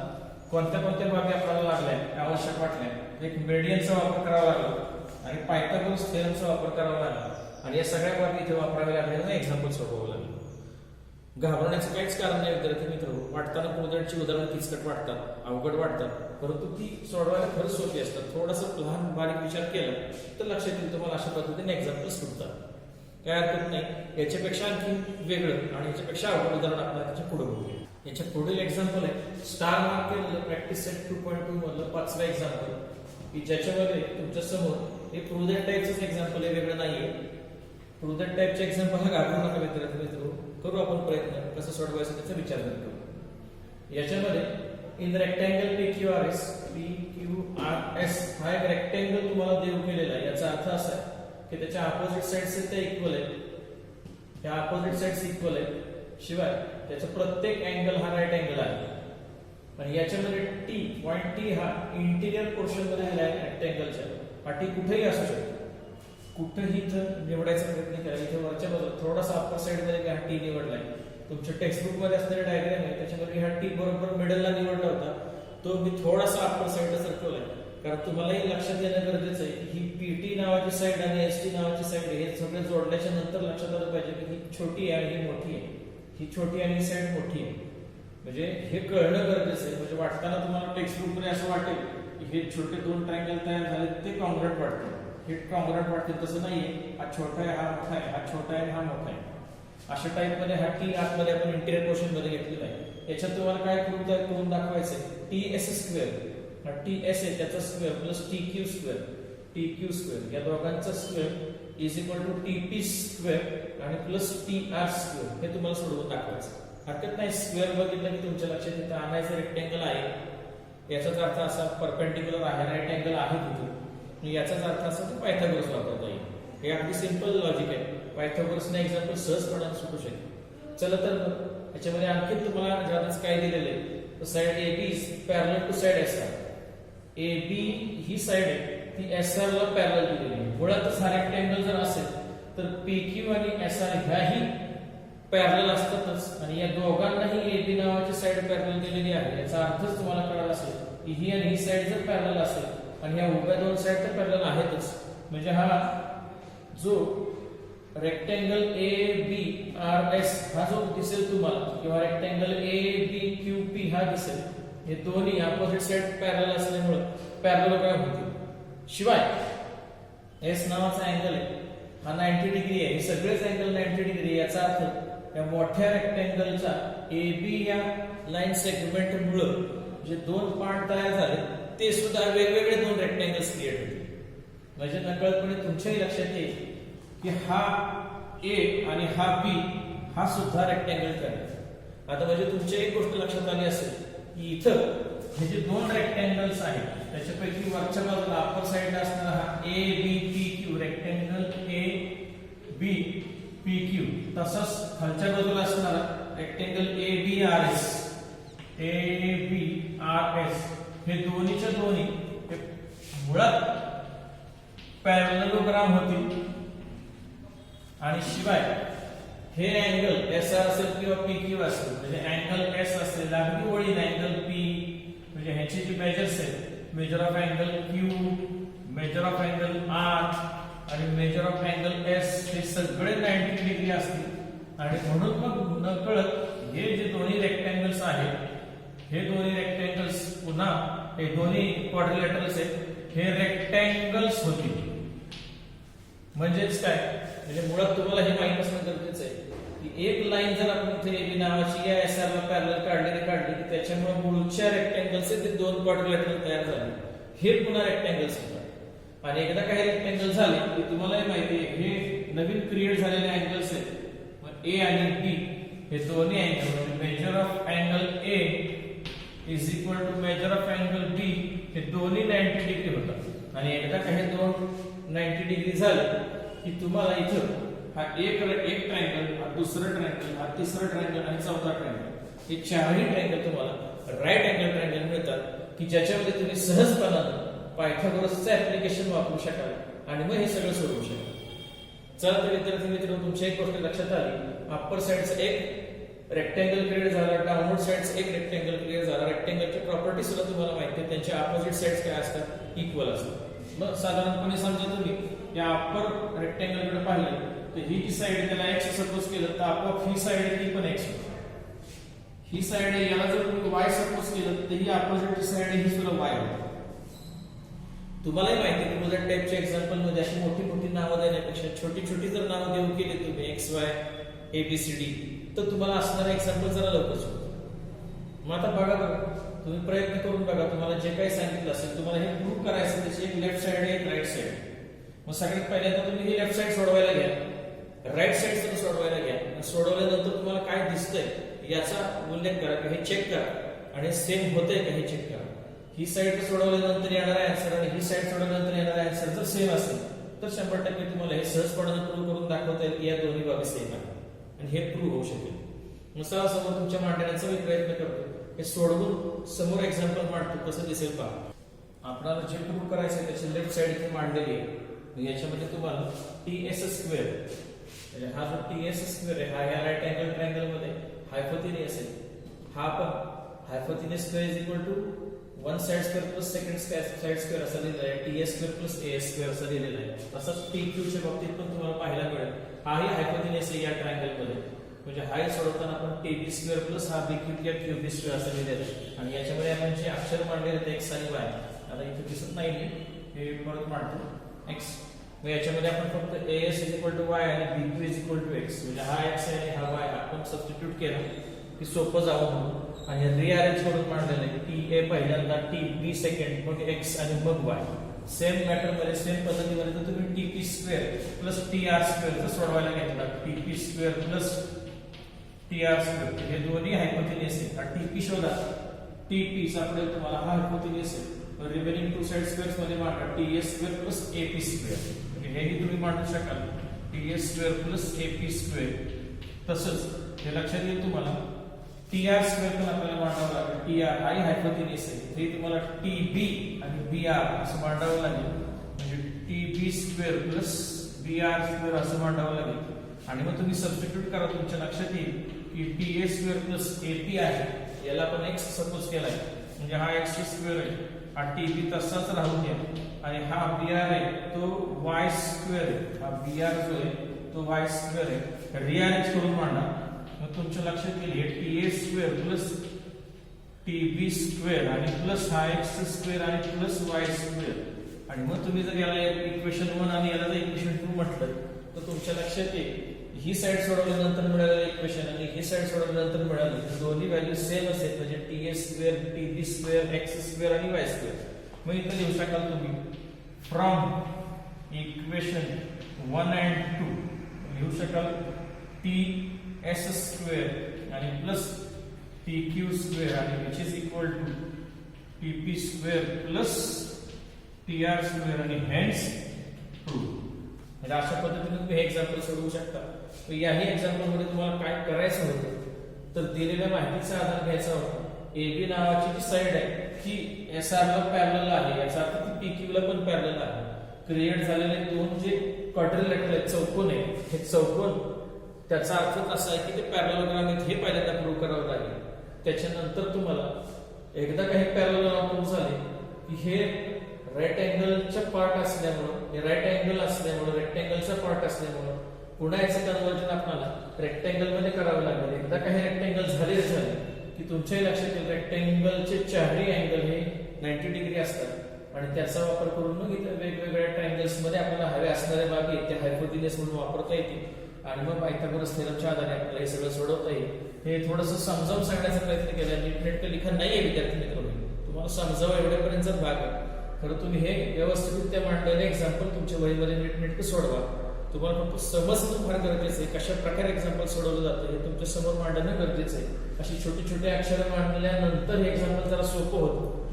कोणत्या कोणत्या बाबी आपल्याला लागल्या आवश्यक वाटल्या, एक मेडियनचा वापर करावा लागला आणि पायथागोरस थेरमचा वापर करावा लागला आणि या सगळ्या बाबी इथे वापराव्या लागल्या आणि एक्झाम्पल सोडवावं लागलं. घाबरण्याचं काहीच कारण नाही विद्यार्थी मित्र. वाटताना प्रोजेक्टची उदाहरणं किचकट वाटतात, अवघड वाटतात, परंतु ती सोडवायला खरंच सोपी असतात. थोडासा लहान बारीक विचार केला तर लक्षात येईल तुम्हाला अशा पद्धतीने एक्झाम्पल सुटतात. काय हरकत नाही. याच्यापेक्षा आणखी वेगळं आणि याच्यापेक्षा अवघड उदाहरण आपल्याला त्याच्या पुढे बघूया. याच्या पुढील एक्झाम्पल आहे स्टार मार्क केलेलं प्रॅक्टिस सेट 2.2 मधलं 5वा एक्झाम्पल, की ज्याच्यामध्ये तुमच्या समोर हे प्रोजेक्ट टाईपचंच एक्झाम्पल आहे, वेगळं नाहीये. प्रोजेक्ट टाईपचे एक्झाम्पल हा घाबरू नका विद्यार्थी मित्र. करू आपण प्रयत्न कसं सोडवायचं त्याचा विचार करू. याच्यामध्ये इन रेक्टँगल PQRS हा एक रेक्टँगल तुम्हाला देऊ केलेला आहे. याचा अर्थ असा आहे की त्याच्या अपोजिट साइड्स ते इक्वल आहेत. त्या अपोजिट साइड्स इक्वल आहेत, शिवाय त्याचा प्रत्येक अँगल हा राईट अँगल आहे. आणि याच्यामध्ये पॉइंट टी हा इंटिरियर पोर्शन मध्ये दिला आहे रेक्टँगलच्या. हा टी कुठेही असू शकतो, कुठेही इथं निवडायचा प्रयत्न केला. इथे वरच्या बाजूला थोडासा अप्पर साइड मध्ये हा टी निवडलाय. तुमच्या टेक्स्टबुक मध्ये असलेला डायग्राम आहे त्याच्यामध्ये हा टी बरोबर मिडलला निवडला होता, तो मी थोडासा अप्पर साइडला सरकवलाय. कारण तुम्हालाही लक्षात येणं गरजेचं आहे की ही पीटी नावाची साइड आणि एसटी नावाची साइड हे सगळे जोडल्याच्या नंतर लक्षात आलं पाहिजे की ही छोटी आहे आणि ही मोठी आहे, ही छोटी आणि ही साइड मोठी आहे. म्हणजे हे कळणं गरजेचं आहे. म्हणजे वाटताना तुम्हाला टेक्स्टबुक मध्ये असं वाटेल की हे छोटे दोन ट्रायंगल तयार झाले ते कॉन्ग्रॅट वाटते, हे कॉन्ग्रॅट वाटते. तसं नाहीये. हा छोटा आहे, हा मोठा आहे, हा छोटा आहे, हा मोठा आहे. अशा टाइप मध्ये हा टी आतमध्ये आपण इंटिरियर पोर्शन मध्ये घेतलेला आहे. याच्यात तुम्हाला काय करून दाखवायचंय TS स्क्वेअर, हा TS आहे त्याचा स्क्वेअर प्लस TQ स्क्वेअर या दोघांचा square is equal to TP square आणि प्लस TR स्क्वेअर हे तुम्हाला सोडवून दाखवायचं. हरकत नाही. स्क्वेअर बघितलं की तुमच्या लक्षात येतं आणायचं रेक्टँगल आहे, याचाच अर्थ असा परपेंडिक्युलर आहे, राईट अँगल आहे तिथे, याचाच अर्थ असा की पायथागोरस वापरता येईल. हे अगदी सिंपल लॉजिक आहे. पायथागोरसने एक्झाम्पल सहजपणाने सुटू शकते. चला तर याच्यामध्ये आणखी तुम्हाला ज्यादाच काय दिलेलं आहे, side AB is parallel to side SR. AB ही साइड आहे ती SR ला पॅरलल दिलेली आहे. मुळातच हा रेक्टँगल जर असेल तर PQ आणि SR ह्याही पॅरलल असतातच आणि या दोघांनाही AB नावाची साइड पॅरलल दिलेली आहे. याचा अर्थच तुम्हाला कळाला असेल की ही आणि ही साइड जर पॅरलल असेल आणि या उभ्या दोन साइड तर पॅरलल आहेतच, म्हणजे हा जो रेक्टँगल ABRS हा जो दिसेल तुम्हाला किंवा रेक्टँगल ABQP हा दिसेल, हे दोन्ही अपोजिट साइड पॅरलल असल्यामुळे पॅरललोग्राम होतील. शिवाय S नावाचा अँगल आहे हा 90 डिग्री आहे. हे सगळेच अँगल 90 डिग्री. याचा अर्थ या मोठ्या रेक्टँगलचा AB या लाईन सेगमेंट मुळे जे दोन पार्ट तयार झाले ते सुद्धा वेगवेगळे दोन रेक्टँगल्स क्रिएट होतील. म्हणजे नकळतपणे तुमच्याही लक्षात येईल की हा A आणि हा B हा सुद्धा रेक्टँगल करेल. आता म्हणजे तुमची एक गोष्ट लक्षात आली असेल की इथं हे जे दोन रेक्टँगल्स आहेत त्याच्यापैकी वरच्या बाजूला अप्पर साइडला असणारा हा ABPQ रेक्टँगल ABPQ, तसंच खालच्या बाजूला असणारा रेक्टँगल ABRS हे दोन्हीच्या दोन्ही हे मुळात पॅरललोग्राम होतील. आणि शिवाय हे अँगल SR असेल किंवा PQ असेल, म्हणजे अँगल S असेल अगदी वळीने अँगल P, म्हणजे ह्याची जी मेजर्स आहेत major of angle Q, major of angle R आणि मेजर ऑफ अँगल S हे सगळे 90 डिग्री असतील. आणि म्हणून मग नकळत हे जे दोन्ही रेक्टँगल्स आहेत हे दोन्ही रेक्टँगल्स पुन्हा हे दोन्ही क्वाड्रिलॅटरल्स आहेत हे रेक्टँगल्स होतील. म्हणजेच काय, म्हणजे मुळात तुम्हाला हे माहित असणं गरजेचं आहे की एक लाईन जर आपण इथे AB नावाची या SR ला पॅरलल काढली की त्याच्यामुळे मूळच्या रेक्टँगलचे ते दोन क्वाड्रिलॅटरल तयार झाले, हे पुन्हा रेक्टँगल्स होतात. आणि एकदा काही रेक्टँगल झाले की तुम्हालाही माहिती आहे हे नवीन क्रिएट झालेले अँगल्स आहेत. A आणि B हे दोन्ही angle measure of angle A is equal to measure of angle B हे दोन्ही 90 डिग्री होतात. आणि एकदा काही दोन 90 डिग्री झाले की तुम्हाला इथं हा एक ट्रायंगल, हा दुसरा ट्रायंगल, हा तिसरा ट्रायंगल आणि चौथा ट्रायंगल हे चारही ट्रायंगल तुम्हाला राईट अँगल ट्रायंगल मिळतात की ज्याच्यामध्ये तुम्ही सहजपणाने पायथागोरसचं ऍप्लिकेशन वापरू शकाल आणि मग हे सगळं सोडवू शकाल. चला तर विद्यार्थी मित्रांनो, तुमची एक गोष्ट लक्षात आली, अप्पर साइडचा एक रेक्टँगल क्रिएट झाला, डाऊनवर्ड साइडचा एक रेक्टँगल क्रिएट झाला. रेक्टँगलची प्रॉपर्टी सुद्धा तुम्हाला माहिती आहे, त्यांचे अपोजिट साइड्स काय असतात, इक्वल असतात. मग साधारणपणे समजा तुम्ही या अप्पर रेक्टँगलकडे पाहिलं तर ही जी साइड आहे त्याला x सपोज केलं तर आपोआप ही साइड आहे ती पण x होते. ही साइड आहे याला जर तुम्ही y सपोज केलं तर ही अपोजिट साइड आहे ही सुद्धा y होते. तुम्हालाही माहिती आहे की प्रोजेक्ट टाइपच्या एक्झाम्पल मध्ये अशी मोठी मोठी नावं देण्यापेक्षा छोटी छोटी जर नावं देऊ केली तुम्ही x y a b c d तर तुम्हाला असणारे एक्झाम्पल जरा लवकर होतं. मग आता बघा तुम्ही प्रयत्न करून बघा तुम्हाला जे काही सांगितलं असेल तुम्हाला हे प्रूव्ह करायचं त्याची एक लेफ्ट साइड आहे एक राईट साइड. मग सगळ्यात पहिल्यांदा तुम्ही ही लेफ्ट साइड सोडवायला घ्या, राईट साइड सुद्धा सोडवायला घ्या. सोडवल्यानंतर तुम्हाला काय दिसतंय याचा उल्लेख करा की हे चेक करा आणि सेम होतंय का हे चेक करा. ही साइड सोडवल्यानंतर येणारा आन्सर आणि ही साइड सोडवल्यानंतर येणारा आन्सर जर सेम असेल तर 100% तुम्हाला हे सहजपणे प्रूव्ह करून दाखवता येईल की या दोन्ही बाबी सेम आहेत आणि हे प्रूव्ह होऊ शकेल. मग समोर तुमच्या मांडण्याचा मी प्रयत्न करतो. हे सोडवून समोर एक्झाम्पल मांडतो कसं दिसेल पहा. आपल्याला जे प्रूव्ह करायचं आहे त्याची लेफ्ट साइड इथे मांडलेली आहे. याच्यामध्ये तुम्हाला ts स्क्वेअर म्हणजे हा जो ts स्क्वेअर आहे हा या राईट अँगल ट्रायंगल मध्ये हायपोथिनियस आहे. हा पण hypotenuse square is equal to one side square plus second side square असं लिहिलेलं आहे. ts square plus as square असं लिहिलेलं आहे. तसंच tq च्या बाबतीत पण तुम्हाला पाहायला मिळेल हाही हायपोथिनियस आहे या ट्रायंगल मध्ये. म्हणजे हाही सोडवताना आपण tb स्क्वेअर प्लस हा bq किंवा qb स्क्वेअर असं लिहिलेलं आहे. आणि याच्यामध्ये आपण जे अक्षर मांडलेले आहेत x आणि y आता इथे दिसत नाही हे परत मांडतो x. मग याच्यामध्ये आपण फक्त as is equal to y आणि bq is equal to x म्हणजे हा x आहे आणि हा y आपण सबस्टिट्यूट केला की सोपं जावं म्हणून आणि रिअरेंज करून मांडलेलं आहे. ta पहिल्यांदा tb सेकंड मग x आणि मग y. सेम मॅटर मध्ये सेम पद्धतीमध्ये तर तुम्ही tp square plus tr square जर सोडवायला घेतला tp square plus tr square हे दोन्ही हायपोथिनियस आहे. हा tp शोधा tp सापडेल तुम्हाला हा हायपोथिनियस आहे. रिमेनिंग टू साइड स्क्वेअर्स मध्ये मांडा ts square plus ap square हेही तुम्ही मांडू शकाल ts square plus ap square. तसंच हे लक्षात येईल तुम्हाला tr स्क्वेअर पण आपल्याला मांडावं लागेल. tr हाही हायपोथिनियस आहे ते तुम्हाला tb आणि br असं मांडावं लागेल म्हणजे tb square plus br square असं मांडावं लागेल. आणि मग तुम्ही सबस्टिट्यूट करा तुमच्या लक्षात येईल की ta स्क्वेअर प्लस ap आहे याला आपण x सपोज केलाय म्हणजे हा x स्क्वेअर आहे. हा tb तसाच राहू द्या आणि हा br आहे तो y स्क्वेअर आहे. हा br जो आहे तो y स्क्वेअर आहे. रिअरेंज करून मांडा मग तुमच्या लक्षात येईल हे ta square plus tb square आणि प्लस हा x स्क्वेअर आणि प्लस y स्क्वेअर. आणि मग तुम्ही जर याला इक्वेशन 1 आणि याला जर इक्वेशन 2 म्हटलं तर तुमच्या लक्षात येईल ही साइड सोडवल्यानंतर मिळालेलं इक्वेशन आणि ही साइड सोडवल्यानंतर मिळालं दोन्ही व्हॅल्यू सेम असेल म्हणजे ts square tb square x square आणि y स्क्वेअर. मग इथे लिहू शकाल तुम्ही फ्रॉम इक्वेशन 1 and 2 लिहू शकाल ts स्क्वेअर आणि प्लस tq स्क्वेअर आणि which is equal to tp square plus tr square आणि hence true. म्हणजे अशा पद्धतीने तुम्ही हे एक्झाम्पल सोडवू शकता. याही एक्झाम्पल मध्ये तुम्हाला काय करायचं होतं तर दिलेल्या माहितीचा आधार घ्यायचा होता. AB नावाची जी साइड आहे ती SR ला पॅरलल आहे याचा अर्थ ती PQ ला पण पॅरलल आहे. क्रिएट झालेले दोन जे क्वाड्रिलॅटरल आहेत चौकोन आहे हे चौकोन त्याचा अर्थ असा आहे की ते पॅरललोग्राम आहेत हे पहिल्यांदा प्रूव्ह करावं लागेल. त्याच्यानंतर तुम्हाला एकदा काही पॅरललोग्राम प्रूव्ह झाले की हे राईट अँगलचा पार्ट असल्यामुळं हे राईट अँगल असल्यामुळं रेक्टँगलचा पार्ट असल्यामुळं पुन्हा याचं कन्वर्जन आपल्याला रेक्टँगल मध्ये करावं लागेल. एकदा काही रेक्टँगल झाले की तुमच्याही लक्षात येईल रेक्टँगलचे चारही अँगल हे 90 डिग्री असतात आणि त्याचा वापर करून मग इथे वेगवेगळ्या ट्रायंगल्स मध्ये आपल्याला हवे असणाऱ्या बाबी त्या हायपोथिनियस म्हणून वापरता येतील आणि मग पायथागोरस थेरमच्या आधारे आपल्याला हे सगळं सोडवता येईल. हे थोडंसं समजावून सांगण्याचा प्रयत्न केला. नीटनेटकं लिखाण नाहीये विद्यार्थी मित्रांनो तुम्हाला समजावं एवढ्यापर्यंत भाग आहे. खरं तुम्ही हे व्यवस्थितरित्या मांडलेले एक्झाम्पल तुमच्या वहीमध्ये नीटनेटकं सोडवा. तुम्हाला फक्त समजणं फार गरजेचं आहे. कशा प्रकारे एक्झाम्पल सोडवलं जातं हे तुमच्या समोर मांडणं गरजेचं आहे. अशी छोटी छोटी अक्षरं मांडल्यानंतर हे एक्झाम्पल जरा सोपं होतं.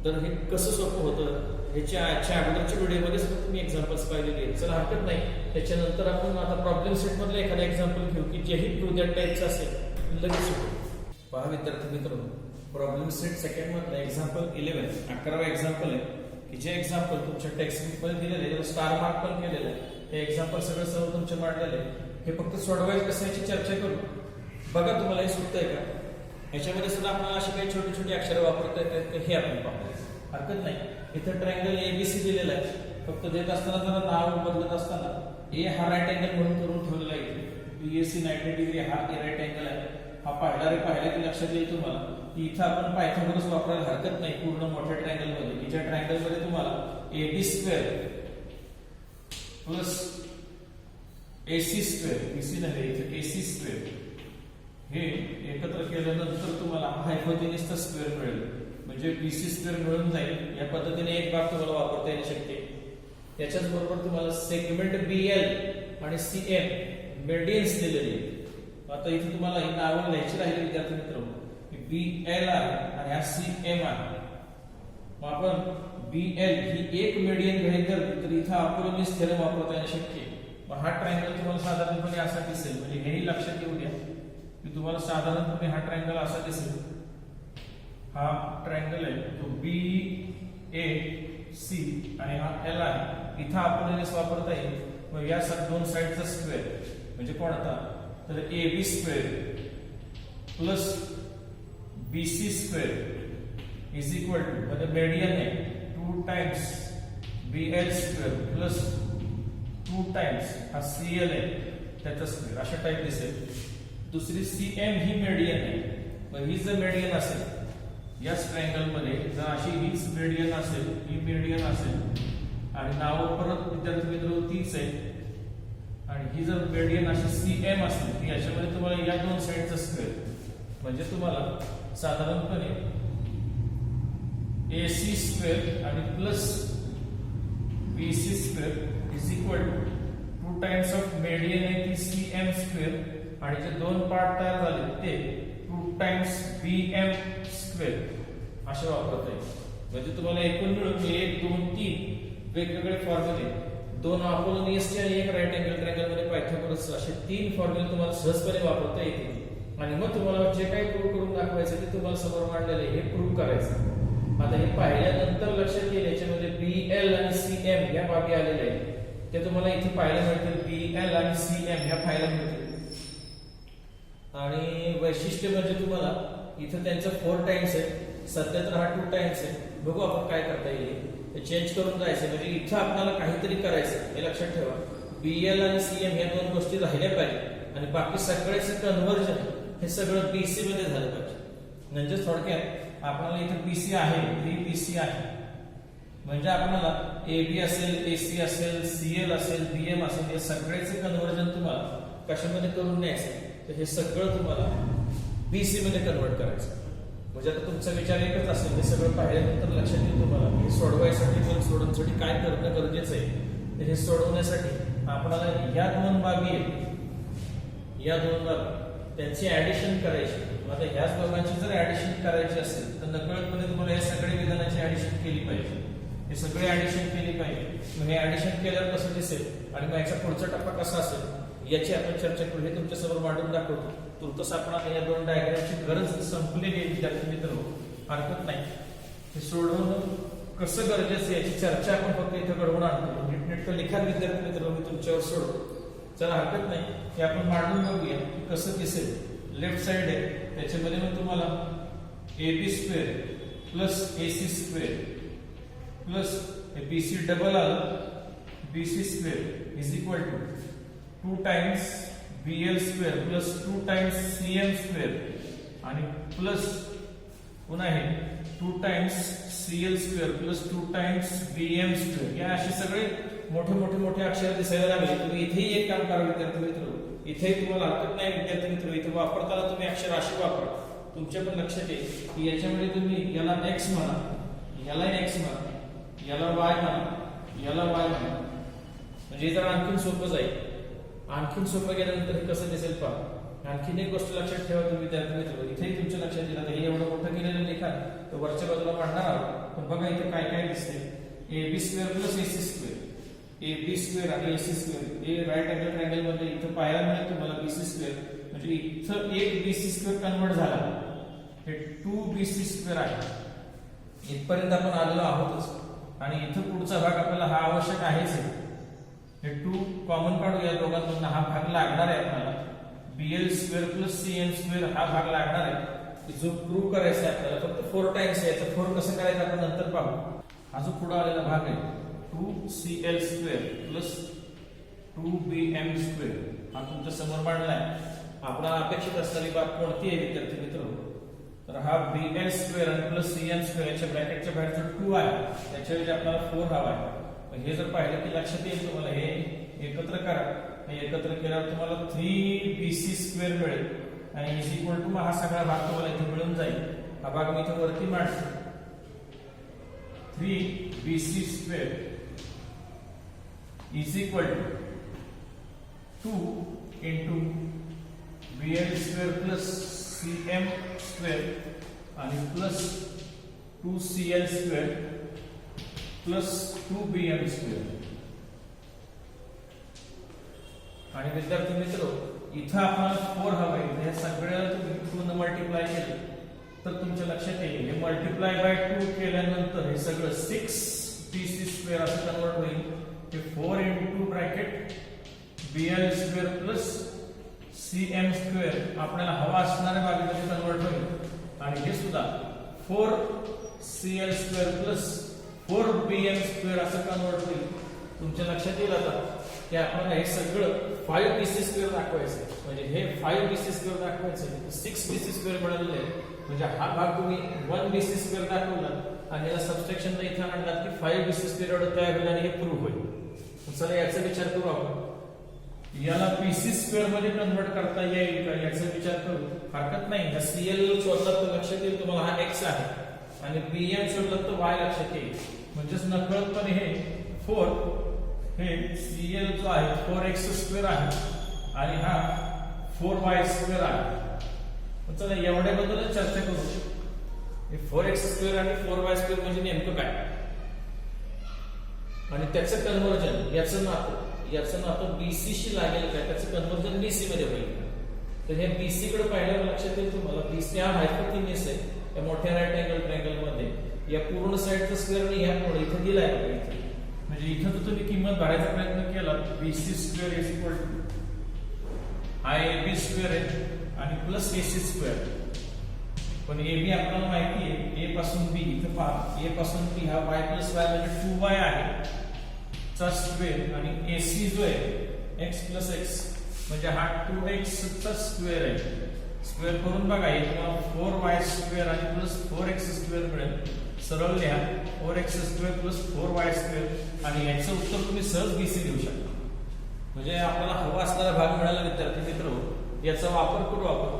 तर हे कसं सोपं होतं ह्याच्या अगोदरच्या व्हिडिओमध्ये सुद्धा तुम्ही एक्झाम्पल्स पाहिलेले आहेत. चला हरकत नाही त्याच्यानंतर आपण आता प्रॉब्लेम सेट मधलं एखादा एक्झाम्पल घेऊ की जेही प्रोजेक्ट टाईपचं असेल लगेच होतो. पहा विद्यार्थी मित्रांनो प्रॉब्लेम सेट सेकंड मधलं एक्झाम्पल 11 11वा एक्झाम्पल आहे की जे एक्झाम्पल तुमच्या टेक्स्ट बुक मध्ये दिलेले आहे स्टार मार्क पण केलेलं आहे. हे एक्झाम्पल सगळं सर्व तुमच्या मांडलेलं आहे. हे फक्त सोडवायचं कसं याची चर्चा करू. बघा तुम्हाला हे सुचतंय का. याच्यामध्ये सुद्धा आपल्याला अशी काही छोटी छोटी अक्षरं वापरता येतात हे आपण पाहू हरकत नाही. इथं ट्रायंगल ABC दिलेला आहे फक्त देत असताना जरा नाव बदलत असताना ए हा राईट अँगल म्हणून करून ठेवलेला आहे. बीएसी 90 डिग्री हा राईट अँगल आहे. हा पाहिला की लक्षात येईल तुम्हाला की इथं आपण पायथागोरस वापरायला हरकत नाही. पूर्ण मोठ्या ट्रायंगल मध्ये तिच्या ट्रायंगल मध्ये तुम्हाला AB square plus AC square, BC नव्हे इथे AC स्क्वेअर हे एकत्र केल्यानंतर तुम्हाला हायपोतेनसचा स्क्वेअर मिळेल. म्हणजे BC स्क्वेअर मिळून जाईल. या पद्धतीने एक भाग तुम्हाला वापरता येणे शक्य आहे. त्याच्याच बरोबर तुम्हाला सेगमेंट BL आणि CM मेडियन्स दिलेले आहेत. आता इथे तुम्हाला ही नावं लिहायची राहिली विद्यार्थी मित्र. BL आहे आणि हा CM आहे. मग आपण BL ही एक मेडियन गृहीत धरली तर इथं अपोलोनीस थेरम वापरता येणे शक्य आहे. मग हा ट्रायंगल तुम्हाला साधारणपणे असा दिसेल. म्हणजे हेही लक्षात येऊ द्या की तुम्हाला साधारणपणे हा ट्रायंगल असा दिसेल. हा ट्रायंगल आहे तो BAC आणि हा L आहे. इथं अपोलोनीस वापरता येईल. मग या दोन साइडचा स्क्वेअर म्हणजे कोणता तर AB square plus BC square is equal to म्हणजे मेडियन आहे 2 times BL square plus 2 times हा CL आहे त्याचा स्क्वेअर अशा टाइप दिसेल. दुसरी CM ही मेडियन आहे. मग ही जर मेडियन असेल या ट्रायंगल मध्ये जर अशी हीच मेडियन असेल, ही मेडियन असेल आणि नाव परत विद्यार्थी मित्र तीच आहे आणि ही जर मेडियन अशी CM असेल की याच्यामध्ये तुम्हाला या दोन साइडचा स्क्वेअर म्हणजे तुम्हाला साधारणपणे AC स्क्वेअर आणि plus BC square is equal to 2 times of median आहे ती CM स्क्वेअर आणि जे दोन पार्ट तयार झाले ते 2 टाइम्स BM स्क्वेअर असे वापरता येईल. म्हणजे तुम्हाला एकूण मिळून 1 2 3 वेगवेगळे फॉर्म्युले, 2 अपोलोनियसचे आणि 1 राईट अँगल ट्रायंगल मध्ये पायथागोरस असे 3 फॉर्म्युले तुम्हाला सहजपणे वापरता येतील. आणि मग तुम्हाला जे काही प्रूव्ह करून दाखवायचं ते तुम्हाला समोर मांडलेले हे प्रूव्ह करायचं. आता हे पाहिल्यानंतर लक्षात येईल याच्यामध्ये BL आणि CM या बाबी आलेल्या आहेत ते तुम्हाला इथे पाहायला मिळतील. BL आणि CM या पाहायला मिळतील. आणि वैशिष्ट्य म्हणजे तुम्हाला इथे त्यांचं 4 टाइम्स आहे. सध्या तर हा 2 टाइम्स आहे. बघू आपण काय करता येईल ते चेंज करून जायचं. म्हणजे इथं आपल्याला काहीतरी करायचं हे लक्षात ठेवा. BL आणि CM या दोन गोष्टी राहिल्या पाहिजे आणि बाकी सगळ्याचं कन्व्हर्जन हे सगळं BC मध्ये झालं पाहिजे. म्हणजे थोडक्यात आपल्याला इथे BC आहे, ही BC आहे म्हणजे आपल्याला AB असेल, AC असेल, CL असेल, BM असेल हे सगळ्याचे कन्व्हर्जन तुम्हाला कशामध्ये करून न्यायचं तर हे सगळं तुम्हाला BC मध्ये कन्वर्ट करायचं. म्हणजे आता तुमचा विचार एकच असेल हे सगळं पाहिल्यानंतर लक्षात येईल तुम्हाला हे सोडवायसाठी पण सोडवण्यासाठी काय करणं गरजेचं आहे. तर हे सोडवण्यासाठी आपल्याला या दोन बाबी आहेत, या दोन बाबी त्यांची ऍडिशन करायची. आता ह्याच दोघांची जर ऍडिशन करायची असेल तर नकळतपणे तुम्हाला या सगळ्या विधानाची ऍडिशन केली पाहिजे. हे सगळे ऍडिशन केली पाहिजे. मग हे ऍडिशन केल्यावर कसं दिसेल आणि मग याचा पुढचा टप्पा कसा असेल याची आपण चर्चा करू. हे तुमच्या समोर मांडून दाखवतो. तुर्तस आपण या दोन डायग्रामची गरज संपलेली आहे विद्यार्थी मित्र, हरकत नाही. हे सोडवणं कसं गरजेचं याची चर्चा आपण फक्त इथं घडवून आणतो. नीटनेटकं लिखाण विद्यार्थी मित्र मी तुमच्यावर सोडतो. चला हरकत नाही हे आपण मांडून बघूया की कसं दिसेल. लेफ्ट साइड आहे त्याच्यामध्ये मग तुम्हाला AB square plus AC square plus BC double आलं BC square is equal to 2 times BL square plus 2 times CM square आणि प्लस पुन्हा हे 2 times CL square plus 2 times BM square. या असे सगळे मोठे अक्षर दिसायला लागले. तुम्ही इथेही एक काम करा विद्यार्थी मित्र, इथे तुम्हाला हरकत नाही विद्यार्थी मित्र, इथे वापरताना तुम्ही अक्षर अशी वापरा. तुमच्या पण लक्षात येईल की याच्यामध्ये तुम्ही याला X म्हणा, याला X म्हणा, याला Y म्हणा, याला Y म्हणा. म्हणजे जर आणखीन सोपं जाईल. आणखीन सोपं गेल्यानंतर हे कसं दिसेल पहा. आणखीन एक गोष्ट लक्षात ठेवा तुम्ही विद्यार्थी मित्र, इथेही तुमच्या लक्षात येईल. आता हे एवढं मोठं केलेलं लिखाण तर वरच्या बाजूला मांडणार आहोत. पण बघा इथे काय काय दिसते. AB square plus AC square, AB square आणि AC स्क्वेअर हे राईट अँगल ट्रायंगल मध्ये इथं पाहायला मिळेल तुम्हाला BC स्क्वेअर. म्हणजे इथं एक BC स्क्वेअर कन्वर्ट झाला, हे 2 BC स्क्वेअर आहे. इथपर्यंत आपण आलेलो आहोतच आणि इथं पुढचा भाग आपल्याला हा आवश्यक आहेच आहे. हे 2 कॉमन काढू या दोघांमधून हा भाग लागणार आहे आपल्याला. BL square plus CM square हा भाग लागणार आहे जो प्रूव्ह करायचा आहे आपल्याला. फक्त 4 टाइम्स याचा 4 कसं करायचं आपण नंतर पाहू. हा जो पुढे आलेला भाग आहे 2cl² प्लस 2bm² हा तुमच्या समोर मांडलाय. आपल्याला अपेक्षित असणारी बाब कोणती आहे विद्यार्थी मित्रांनो? तर हा bl² आणि प्लस cm² याच्या ब्रॅकेटच्या बाहेर जो 2 आहे त्याच्याऐवजी आपल्याला 4 हवा आहे. हे जर पाहिलं की लक्षात येईल तुम्हाला, हे एकत्र करा. हे एकत्र केल्यावर तुम्हाला 3bc² मिळेल आणि इज इक्वल टू हा सगळा भाग तुम्हाला इथे मिळून जाईल. हा भाग मी इथे वरती मांडतो. 3bc² is equal to 2 into bl² plus cm² आणि प्लस 2cl² प्लस 2bm². आणि विद्यार्थी मित्र, इथं आपल्याला 4 हवं आहे. या सगळ्याला तुम्ही 2 ने मल्टिप्लाय केलं तर तुमच्या लक्षात येईल हे मल्टिप्लाय बाय 2 केल्यानंतर हे सगळं 6bc² असं कन्वर्ट होईल. हे 4 into bracket bl² plus cm² आपल्याला हवा असणाऱ्या भागामध्ये कन्वर्ट होईल. आणि हे सुद्धा 4cl² प्लस 4bm² असं कन्वर्ट होईल. तुमच्या लक्षात येईल आता की आपल्याला हे सगळं 5bc² दाखवायचं. म्हणजे हे 5bc² दाखवायचं, 6bc² मिळालेलं आहे. म्हणजे हा भाग तुम्ही 1bc² दाखवला आणि याला सबट्रॅक्शन इथे आणलात की 5bc² एवढं तयार होईल आणि हे प्रूव्ह होईल. चला याचा विचार करू आपण. याला bc² मध्ये कन्वर्ट करता येईल का याचा विचार करू. हरकत नाही. हा cl शोधला तर लक्षात येईल तुम्हाला हा x आहे आणि bm शोधला तर y लक्षात येईल. म्हणजेच नकळतपणे हे 4 हे cl जो आहे 4x² आहे आणि हा 4y² आहे. चला एवढ्याबद्दल चर्चा करू. हे 4x² आणि 4y² म्हणजे नेमकं काय आणि त्याचं कन्वर्जन, याचं नातं BC शी लागेल काय, त्याचं कन्वर्जन BC मध्ये होईल. तर हे BC कडे पाहिल्यावर लक्षात येईल तुम्हाला BC हा हायपोटेन्यूस आहे या मोठ्या राईट अँगल ट्रायंगल मध्ये. या पूर्ण साइडचा स्क्वेअर आणि ह्या पुढे इथे दिलाय बघा इथे. म्हणजे इथं जर तुम्ही किंमत भरायचा प्रयत्न केला BC² is equal to IAB² आहे आणि प्लस AC². पण AB आपल्याला माहिती आहे A पासून B, इथे पहा A पासून B हा y प्लस y म्हणजे 2y आहे चा स्क्वेअर आणि AC जो आहे x प्लस x म्हणजे हा 2x चा स्क्वेअर आहे. स्क्वेअर करून बघा हे तुम्हाला 4y² आणि प्लस 4x² मिळेल. सरळ लिहा 4x² प्लस 4y² आणि याचं उत्तर तुम्ही सहज BC देऊ शकता. म्हणजे आपल्याला हवा असणारा भाग मिळाला विद्यार्थी मित्र. याचा वापर करू आपण,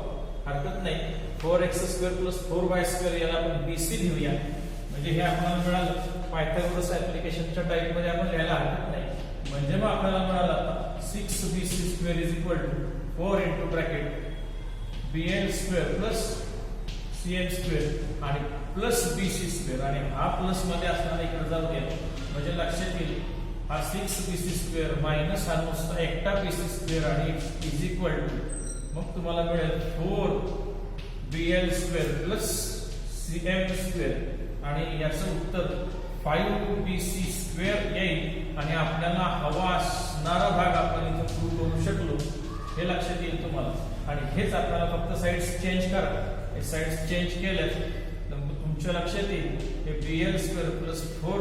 हरकत नाही. 4x² प्लस 4y² याला आपण BC लिहूया. म्हणजे हे आपल्याला मिळालं पायथागोरस ऍप्लिकेशनच्या टाइप मध्ये आपण लिहायला हरकत नाही. म्हणजे मग आपल्याला मिळालं 6bc² is equal to 4 into bracket bl² plus cm² आणि प्लस bc² आणि हा प्लस मध्ये असणारा इकडे जाऊ द्या. म्हणजे लक्षात येईल हा 6bc² मायनस हा नुसता एकटा bc² आणि इज इक्वल टू मग तुम्हाला मिळेल 4bl² प्लस cm² आणि याचं उत्तर 5bc² येईल. आणि आपल्याला हवा असणारा भाग आपण इथे प्रूव्ह करू शकलो हे लक्षात येईल तुम्हाला. आणि हेच आपल्याला फक्त साइड्स चेंज करा. हे साइड्स चेंज केल्या तर तुमच्या लक्षात येईल हे bl² प्लस 4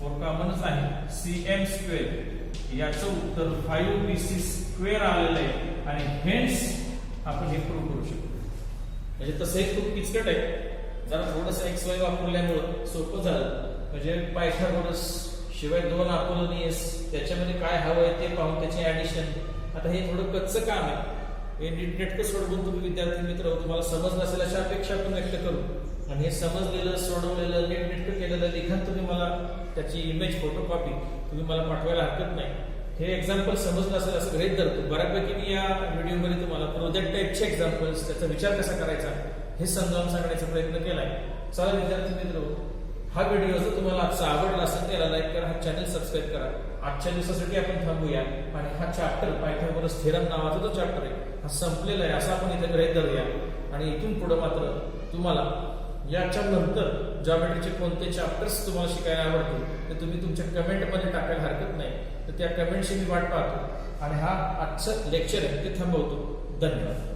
कॉमनच आहे cm² याचं उत्तर 5bc² आलेलं आहे आणि हेन्स आपण हे प्रूव्ह करू शकतो. म्हणजे तसं खूप किचकट आहे. जरा थोडंसं XY वापरल्यामुळं सोपं झालं. म्हणजे पायथागोरस शिवाय 2 अपोलोनियस त्याच्यामध्ये काय हवंय ते पाहून त्याचे ऍडिशन. आता हे थोडं कच्चं काम आहे. हे नीटनेटकं सोडवून तुम्ही विद्यार्थी मित्र तुम्हाला समजलं असेल अशा अपेक्षा आपण व्यक्त करू. आणि हे समजलेलं सोडवलेलं नीटनेटकं केलेलं लिखाण तुम्ही मला त्याची इमेज फोटोकॉपी तुम्ही मला पाठवायला हरकत नाही. हे एक्झाम्पल समजलं असेल असं गृहीत धरतो. बऱ्यापैकी मी या व्हिडिओमध्ये तुम्हाला प्रोजेक्ट टाईपचे एक्झाम्पल्स त्याचा विचार कसा करायचा हे समजावून सांगण्याचा प्रयत्न केलाय. चला विद्यार्थी मित्र, हा व्हिडिओ जर तुम्हाला आजचा आवडला असेल त्याला लाईक करा, हा चॅनल सबस्क्राईब करा. आजच्या दिवसासाठी आपण थांबूया आणि हा चॅप्टर पायथागोरस थेरम नावाचा जो चॅप्टर आहे हा संपलेला आहे असं आपण इथे गृहीत धरूया. आणि इथून पुढे मात्र तुम्हाला याच्या नंतर जॉमेट्रीचे कोणते चॅप्टर्स तुम्हाला शिकायला आवडतील ते तुम्ही तुमच्या कमेंटमध्ये टाकायला हरकत नाही. तर त्या कमेंटची मी वाट पाहतो आणि हा आजचं लेक्चर आहे ते थांबवतो. धन्यवाद.